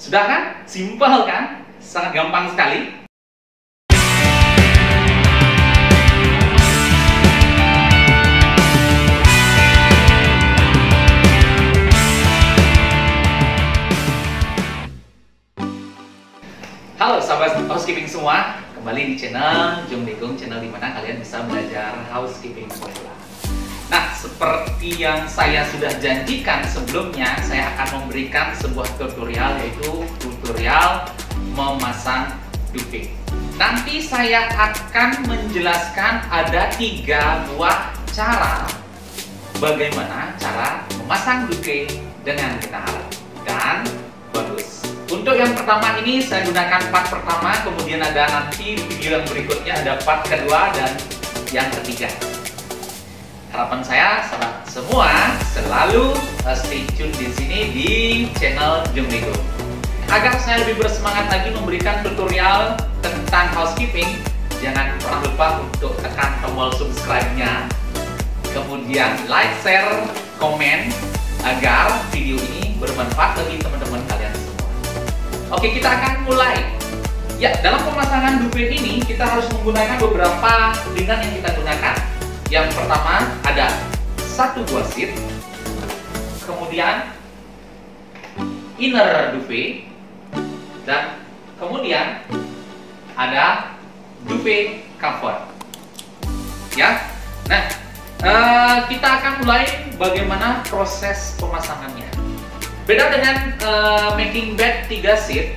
Sudah kan? Simpel kan? Sangat gampang sekali. Halo sahabat housekeeping semua, kembali di channel Jung Degung, channel dimana kalian bisa belajar housekeeping pemula. Nah, seperti yang saya sudah janjikan sebelumnya, saya akan memberikan sebuah tutorial, yaitu tutorial memasang duvet. Nanti saya akan menjelaskan ada 3 buah cara bagaimana cara memasang duvet dengan benar dan bagus. Untuk yang pertama ini saya gunakan part pertama, kemudian ada nanti video yang berikutnya ada part kedua dan yang ketiga. Harapan saya sahabat semua selalu stay tune di sini di channel Jung Degung. Agar saya lebih bersemangat lagi memberikan tutorial tentang housekeeping, jangan pernah lupa untuk tekan tombol subscribe-nya, kemudian like, share, komen agar video ini bermanfaat bagi teman-teman kalian semua. Oke, kita akan mulai. Ya, dalam pemasangan duvet ini kita harus menggunakan beberapa linen yang kita gunakan. Yang pertama ada 1 buah sheet, kemudian inner duvet, dan kemudian ada duvet cover. Ya, nah kita akan mulai bagaimana proses pemasangannya. Beda dengan making bed 3 sheet,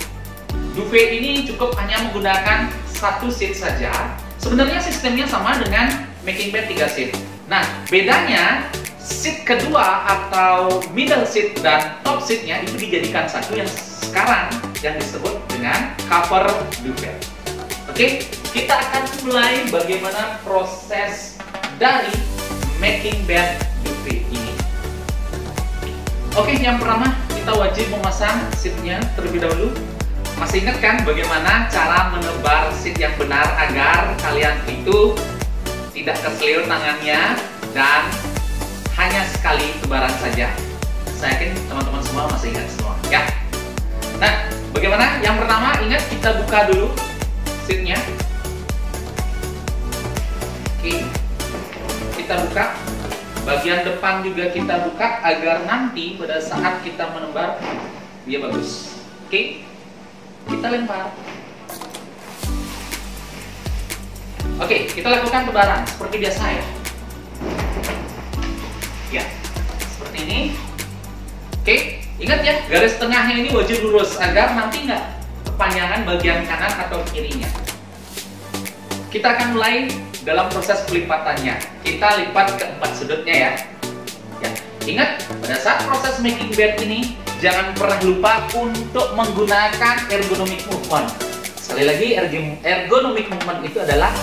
duvet ini cukup hanya menggunakan 1 sheet saja. Sebenarnya sistemnya sama dengan making bed 3 sheet. Nah, bedanya sheet kedua atau middle sheet dan top sheetnya itu dijadikan satu yang sekarang yang disebut dengan cover duvet. Oke, kita akan mulai bagaimana proses dari making bed duvet ini. Oke, yang pertama kita wajib memasang sheetnya terlebih dahulu. Masih ingat kan bagaimana cara menebar sheet yang benar agar kalian itu tidak keselio tangannya dan hanya sekali tebaran saja? Saya yakin teman-teman semua masih ingat semua, ya. Nah, bagaimana? Yang pertama, ingat kita buka dulu sheetnya. Oke, kita buka. Bagian depan juga kita buka agar nanti pada saat kita menebar dia bagus. Oke, kita lempar. Oke, kita lakukan tebaran seperti biasa ya. Ya, seperti ini. Oke, ingat ya, garis tengahnya ini wajib lurus agar nanti nggak kepanjangan bagian kanan atau kirinya. Kita akan mulai dalam proses pelipatannya. Kita lipat ke 4 sudutnya ya. Ya, ingat pada saat proses making bed ini jangan pernah lupa untuk menggunakan ergonomic movement. Sekali lagi, ergonomic movement itu adalah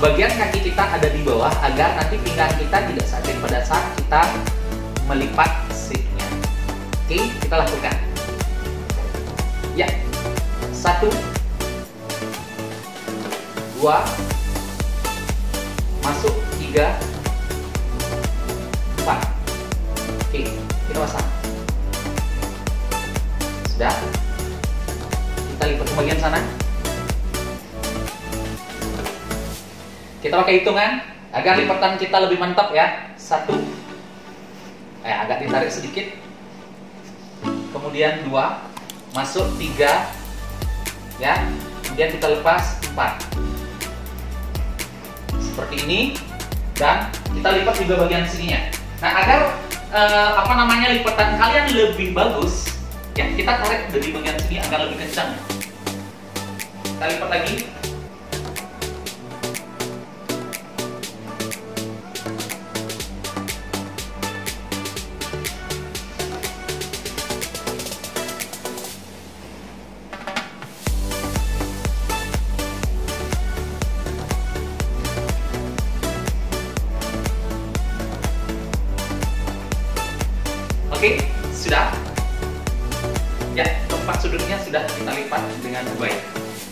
bagian kaki kita ada di bawah agar nanti pinggang kita tidak sakit pada saat kita melipat sheetnya. Oke, kita lakukan. Ya, 1, 2, masuk 3, 4. Oke, kita pasang. Sudah. Kita lipat ke bagian sana. Kita pakai hitungan agar lipatan kita lebih mantap ya. 1, agak ditarik sedikit. Kemudian 2, masuk 3, ya. Kemudian kita lepas 4. Seperti ini, dan kita lipat juga bagian sininya. Nah, agar lipatan kalian lebih bagus, ya kita tarik dari bagian sini agar lebih kencang. Kita lipat lagi. Oke, sudah. Ya, tempat sudutnya sudah kita lipat dengan baik.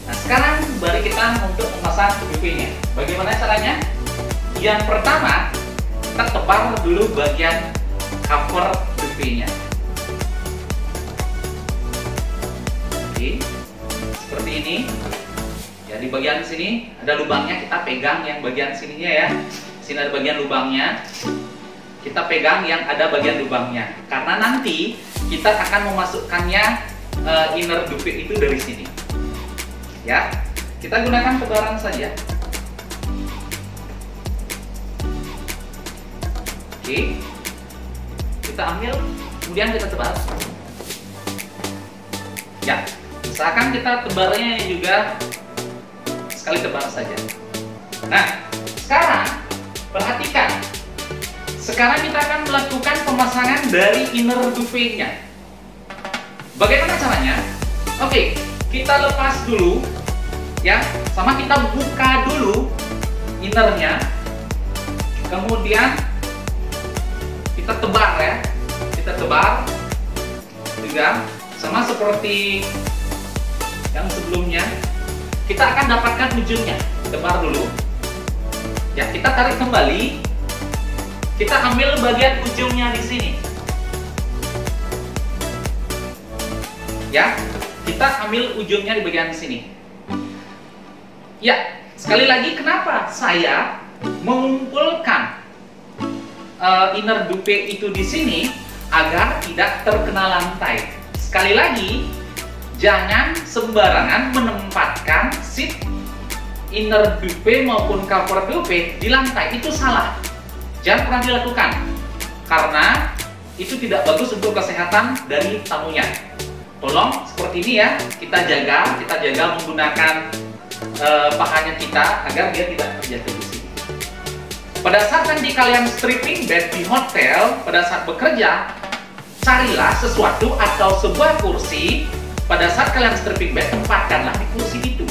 Nah, sekarang mari kita untuk memasang duvetnya. Bagaimana caranya? Yang pertama, kita tebar dulu bagian cover duvetnya. Oke, seperti ini. Ya, di bagian sini ada lubangnya, kita pegang yang bagian sininya ya. Sini ada bagian lubangnya. Kita pegang yang ada bagian lubangnya. Karena nanti kita akan memasukkannya inner dupe itu dari sini. Ya, kita gunakan tebaran saja. Oke, kita ambil, kemudian kita tebar. Ya, usahakan kita tebarnya juga sekali tebar saja. Nah, sekarang perhatikan. Sekarang kita akan melakukan pemasangan dari inner dupe-nya. Bagaimana caranya? Oke, kita lepas dulu ya, sama kita buka dulu innernya. Kemudian kita tebar ya. Kita tebar juga sama seperti yang sebelumnya. Kita akan dapatkan ujungnya. Tebar dulu. Ya, kita tarik kembali. Kita ambil bagian ujungnya di sini. Ya, kita ambil ujungnya di bagian sini. Ya, sekali lagi kenapa saya mengumpulkan inner dupe itu di sini agar tidak terkena lantai. Sekali lagi, jangan sembarangan menempatkan sheet inner dupe maupun cover dupe di lantai, itu salah. Jangan pernah dilakukan, karena itu tidak bagus untuk kesehatan dari tamunya. Tolong seperti ini ya, kita jaga menggunakan pahanya kita agar dia tidak terjatuh di sini. Pada saat nanti kalian stripping bed di hotel, pada saat bekerja, carilah sesuatu atau sebuah kursi. Pada saat kalian stripping bed, tempatkanlah di kursi itu.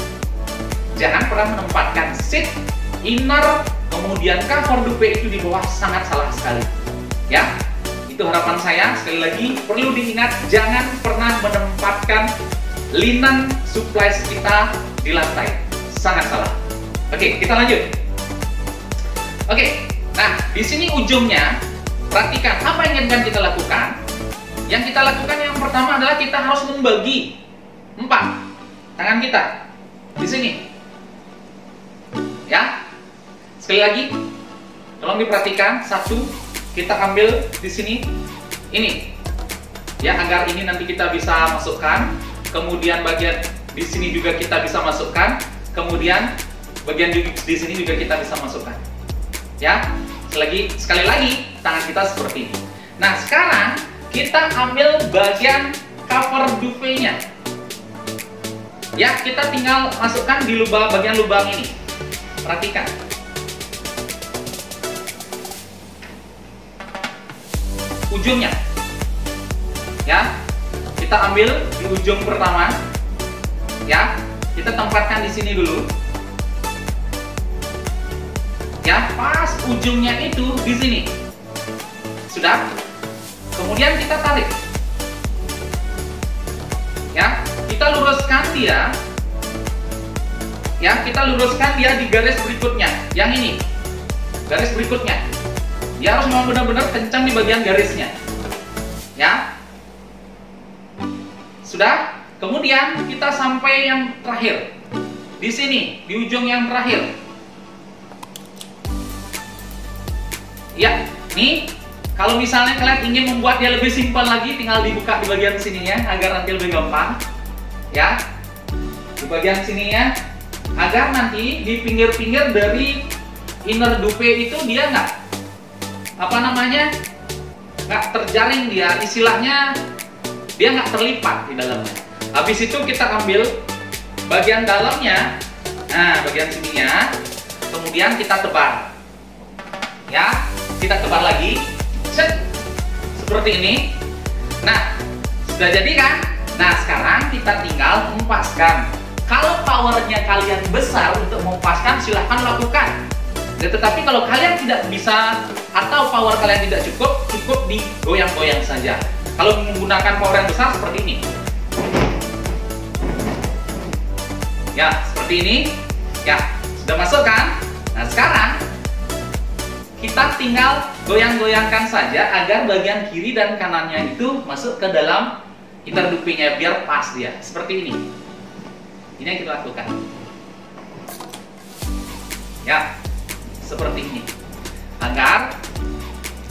Jangan pernah menempatkan seat, inner, kemudian cover dupe itu di bawah, sangat salah sekali. Ya, itu harapan saya. Sekali lagi, perlu diingat, jangan pernah menempatkan linen supplies kita di lantai. Sangat salah. Oke, kita lanjut. Oke, nah di sini ujungnya, perhatikan apa yang ingin kita lakukan. Yang kita lakukan yang pertama adalah kita harus membagi 4 tangan kita di sini. Ya, sekali lagi, tolong diperhatikan. 1, kita ambil di sini, ini, ya, agar ini nanti kita bisa masukkan. Kemudian bagian di sini juga kita bisa masukkan. Kemudian bagian di sini juga kita bisa masukkan. Ya, sekali lagi tangan kita seperti ini. Nah, sekarang kita ambil bagian cover dupe-nya. Ya, kita tinggal masukkan di bagian lubang ini. Perhatikan. Ujungnya. Ya, kita ambil di ujung pertama. Ya, kita tempatkan di sini dulu. Ya, pas ujungnya itu di sini. Sudah? Kemudian kita tarik. Ya, kita luruskan dia. Ya, kita luruskan dia di garis berikutnya. Yang ini. Garis berikutnya. Dia harus memang benar-benar kencang di bagian garisnya. Ya. Sudah? Kemudian kita sampai yang terakhir. Di sini, di ujung yang terakhir. Ya, nih. Kalau misalnya kalian ingin membuat dia lebih simpel lagi, tinggal dibuka di bagian sininya agar nanti lebih gampang. Ya, di bagian sininya, agar nanti di pinggir-pinggir dari inner dupe itu dia nggak terjaring, dia istilahnya dia nggak terlipat di dalamnya. Habis itu kita ambil bagian dalamnya, nah bagian sininya, kemudian kita tebar. Ya, kita tebar lagi. Seperti ini. Nah, sudah jadi kan? Nah, sekarang kita tinggal mempaskan. Kalau powernya kalian besar untuk mempaskan, silahkan lakukan. Tetapi kalau kalian tidak bisa atau power kalian tidak cukup digoyang-goyang saja. Kalau menggunakan power yang besar seperti ini. Ya, seperti ini. Ya, sudah masuk kan? Nah, sekarang kita tinggal goyang-goyangkan saja agar bagian kiri dan kanannya itu masuk ke dalam inner dupe-nya biar pas dia. Seperti ini. Ini yang kita lakukan. Ya, seperti ini. Agar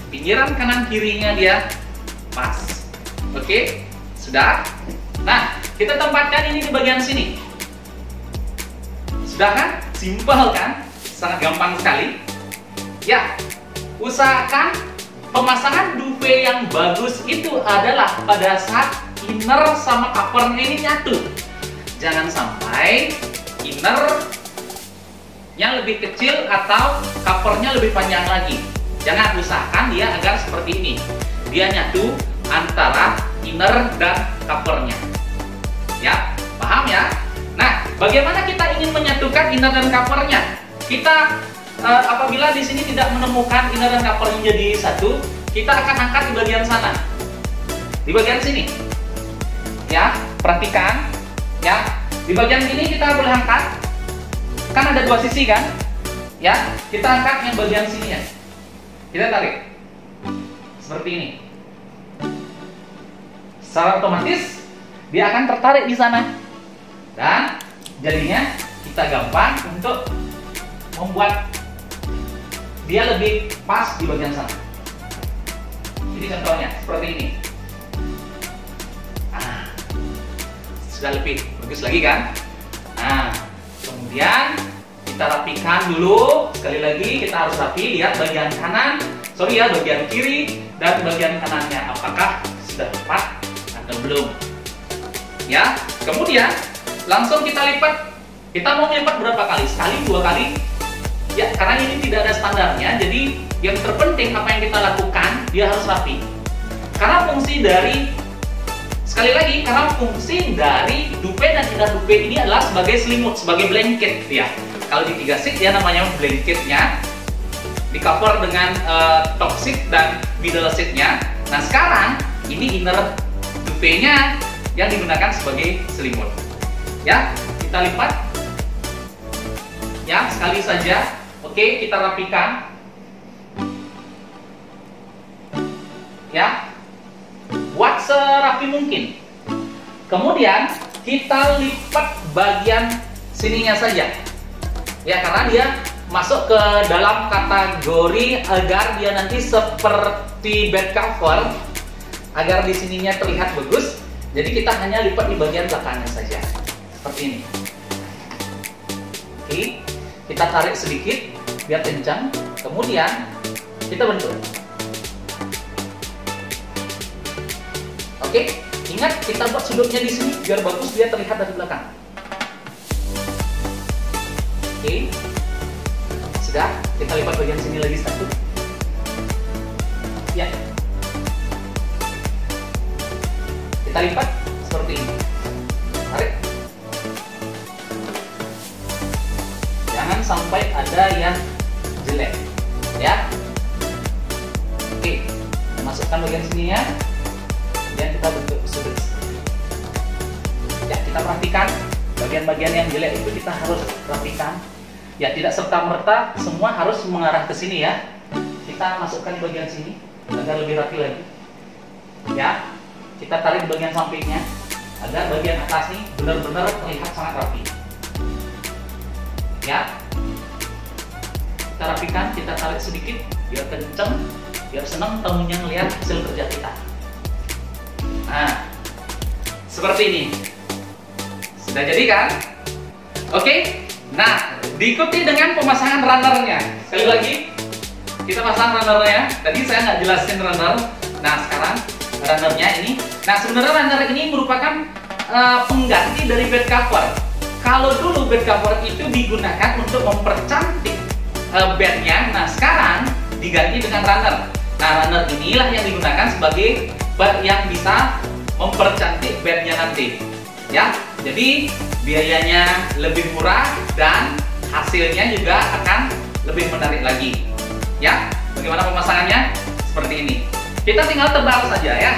pinggiran kanan kirinya dia pas. Oke, sudah. Nah, kita tempatkan ini di bagian sini. Sudah kan? Simpel kan? Sangat gampang sekali. Ya, usahakan pemasangan dupe yang bagus itu adalah pada saat inner sama covernya ini nyatu. Jangan sampai innernya lebih kecil atau covernya lebih panjang lagi. Jangan, usahakan dia agar seperti ini. Dia nyatu antara inner dan covernya. Ya, paham ya? Nah, bagaimana kita ingin menyatukan inner dan covernya? Kita apabila di sini tidak menemukan inner dan covernya jadi satu, kita akan angkat di bagian sana. Di bagian sini. Ya, perhatikan. Ya, di bagian ini kita boleh angkat. Kan ada dua sisi kan? Ya, kita angkat yang bagian sini ya. Kita tarik. Seperti ini. Secara otomatis dia akan tertarik di sana. Dan jadinya kita gampang untuk membuat dia lebih pas di bagian sana. Ini contohnya, seperti ini. Sudah lebih bagus lagi kan? Nah, kemudian kita rapikan dulu. Sekali lagi kita harus rapi. Lihat bagian kanan, bagian kiri dan bagian kanannya. Apakah sudah tepat atau belum? Ya, kemudian langsung kita lipat. Kita mau lipat berapa kali? Sekali, dua kali? Ya, karena ini tidak ada standarnya. Jadi yang terpenting apa yang kita lakukan, dia harus rapi. Karena fungsi dari dupe dan inner dupe ini adalah sebagai selimut, sebagai blanket ya. Kalau di 3 sheet dia namanya blanketnya, di cover dengan top sheet dan middle sheetnya. Nah, sekarang ini inner dupe-nya yang digunakan sebagai selimut. Ya, kita lipat. Ya, sekali saja. Oke, kita rapikan. Ya, buat serapi mungkin. Kemudian kita lipat bagian sininya saja. Ya, karena dia masuk ke dalam kategori agar dia nanti seperti bed cover, agar di sininya terlihat bagus. Jadi kita hanya lipat di bagian belakangnya saja. Seperti ini. Oke, kita tarik sedikit biar kencang. Kemudian kita bentuk. Oke, ingat kita buat sudutnya di sini biar bagus dia terlihat dari belakang. Oke, sudah. Kita lipat bagian sini lagi satu. Ya, kita lipat seperti ini. Tarik. Jangan sampai ada yang jelek, ya. Oke, masukkan bagian sininya. Dan kita bentuk sudut. Ya, kita perhatikan bagian-bagian yang jelek itu kita harus rapikan. Ya, tidak serta-merta semua harus mengarah ke sini ya. Kita masukkan di bagian sini agar lebih rapi lagi. Ya, kita tarik di bagian sampingnya agar bagian atas ini benar-benar terlihat sangat rapi. Ya, kita rapikan, kita tarik sedikit biar kenceng, biar senang tamunya melihat hasil kerja kita. Nah, seperti ini. Sudah jadi kan? Oke. Nah, diikuti dengan pemasangan runnernya. Sekali lagi, kita pasang runnernya. Tadi saya nggak jelasin runner. Nah, sekarang runnernya ini. Nah, sebenarnya runner ini merupakan pengganti dari bed cover. Kalau dulu bed cover itu digunakan untuk mempercantik bednya. Nah, sekarang diganti dengan runner. Nah, runner inilah yang digunakan sebagai bed yang bisa mempercantik bednya nanti. Ya, jadi biayanya lebih murah dan hasilnya juga akan lebih menarik lagi. Ya, bagaimana pemasangannya? Seperti ini. Kita tinggal tebar saja ya.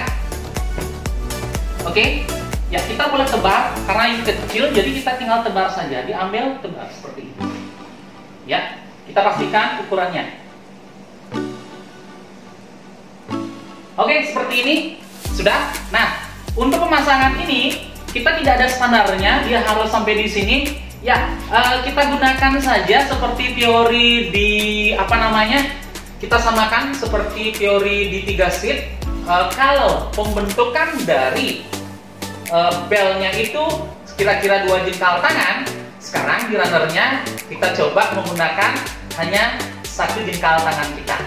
Oke, ya kita boleh tebar karena ini kecil, jadi kita tinggal tebar saja. Diambil tebar seperti ini. Ya, kita pastikan ukurannya. Oke, seperti ini sudah. Nah, untuk pemasangan ini kita tidak ada standarnya, dia harus sampai di sini. Ya, kita gunakan saja seperti teori di kita samakan seperti teori di 3 seat. Kalau pembentukan dari belnya itu kira-kira 2 jengkal tangan, sekarang di runnernya kita coba menggunakan hanya 1 jengkal tangan kita.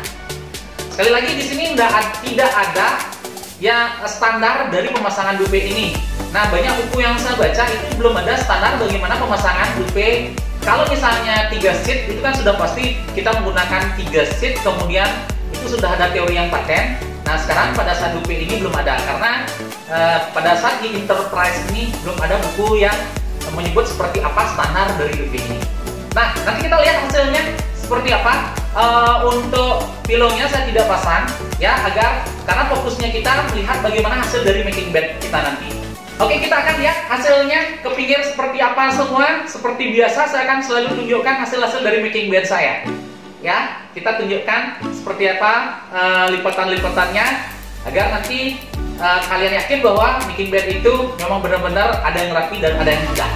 Sekali lagi di sini tidak ada ya standar dari pemasangan dupe ini. Nah, banyak buku yang saya baca itu belum ada standar bagaimana pemasangan dupe. Kalau misalnya 3 seat itu kan sudah pasti kita menggunakan 3 seat, kemudian itu sudah ada teori yang paten. Nah, sekarang pada saat dupe ini belum ada karena pada saat di Enterprise ini belum ada buku yang menyebut seperti apa standar dari dupe ini. Nah, nanti kita lihat hasilnya seperti apa. Untuk pilongnya saya tidak pasang ya, karena fokusnya kita melihat bagaimana hasil dari making bed kita nanti. Oke, kita akan lihat hasilnya ke pinggir seperti apa semua. Seperti biasa saya akan selalu tunjukkan hasil-hasil dari making bed saya. Ya, kita tunjukkan seperti apa lipatan-lipatannya agar nanti kalian yakin bahwa making bed itu memang benar-benar ada yang rapi dan ada yang tidak.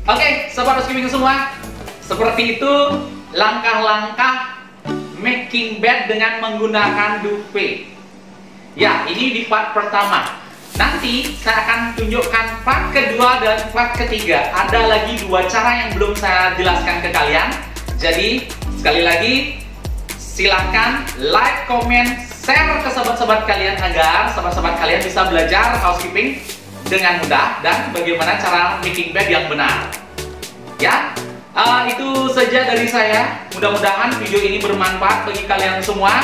Oke, sobat housekeeping semua, seperti itu langkah-langkah making bed dengan menggunakan dupe. Ya, ini di part pertama. Nanti saya akan tunjukkan part kedua dan part ketiga. Ada lagi 2 cara yang belum saya jelaskan ke kalian. Jadi, sekali lagi, silahkan like, comment, share ke sahabat-sahabat kalian agar sahabat-sahabat kalian bisa belajar housekeeping dengan mudah dan bagaimana cara making bed yang benar. Ya, itu saja dari saya. Mudah-mudahan video ini bermanfaat bagi kalian semua.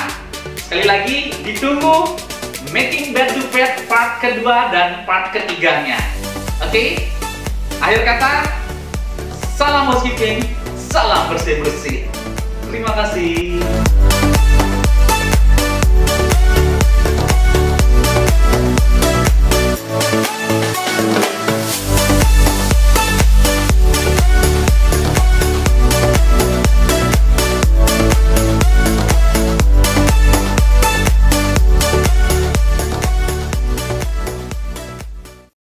Sekali lagi, ditunggu making bed to bed part kedua dan part ketiganya. Oke? Akhir kata, salam housekeeping, salam bersih-bersih. Terima kasih.